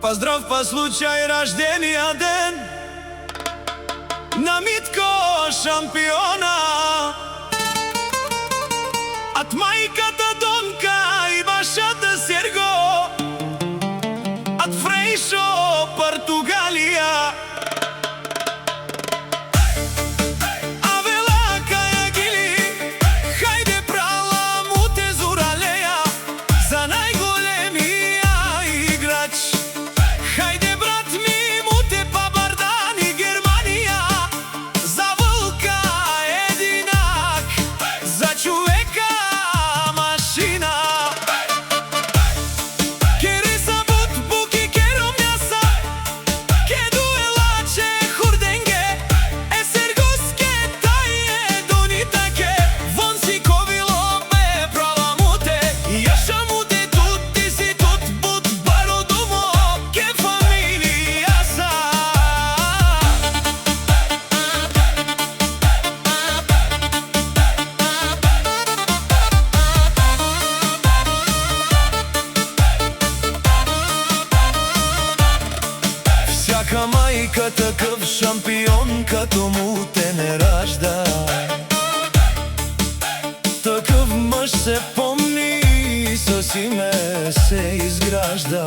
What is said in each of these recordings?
Па здрав па случај рождения ден на Митко шампиона. От мајката Донка и башата Серго, от Фрейшо Португалија. Всяка мајка такъв шампион, като му те не ражда. Такъв мъж се помни и с име се изгражда.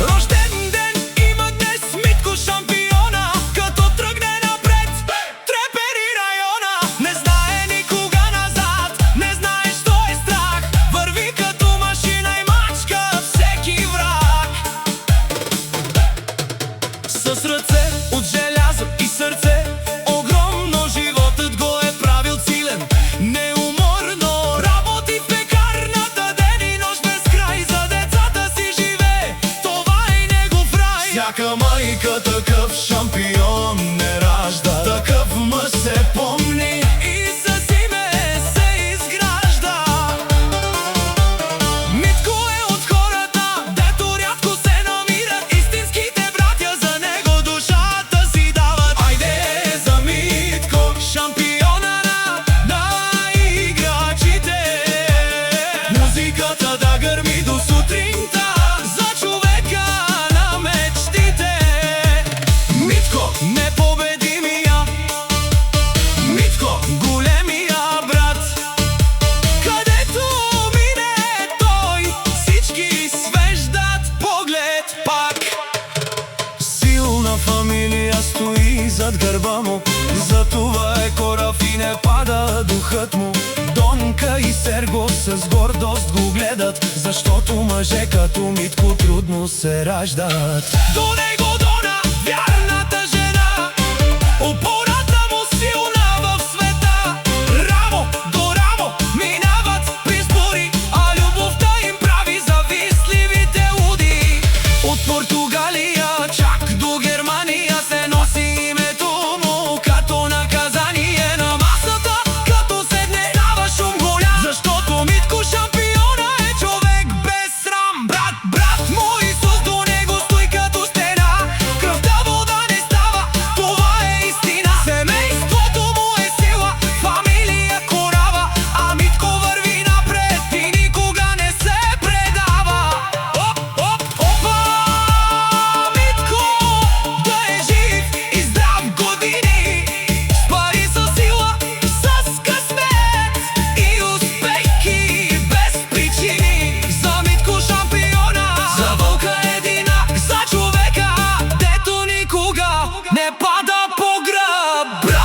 Рожден ден има днес Митко шампиона, като тръгне напред, трепери района. Не знае никога назад, не знае що е страх, върви като машина и мачка всеки враг. С ръце от желязо и сърце огромно, животът го е правил силен. Неуморно работи в пекарната ден и нощ без край, за децата си живее, това е негов рай. Всяка майка такъв шампион не ражда, такъв мъж се помни и с име се изгражда. Митко е от хората, дето рядко се намират, истинските братя за него душата си дават. Айде за Митко, шампиона на играчите. Музиката да гърми до сутринта, за човека на мечтите. Митко, непобедимия, Митко, големия брат. Където мине той, всички свеждат поглед пак. Силна фамилия стои зад гърба му, затова е корав и не пада духът му. Донка и Серго с гордост го гледат, защото мъже като Митко трудно се раждат. До него Дона, вярната жена, опората му силна в света. Рамо до рамо минават през бури, а любовта им прави завистливите луди. От Португалия чак до Германия се носи името му като наказание на масата, като седне дава шум голям. Защото Митко шампиона е човек без срам. Брат му Исус до него стои като стена, кръвта вода не става, това е истина. Семейството му е сила, фамилия корава, а Митко върви напред и никога не се предава. Опа! Митко да е жив и здрав години, с пари, с сила, с късмет и успехи без причини. За Митко шампиона, за вълка единак, за човека, дето никога не пада по гръб. Брат!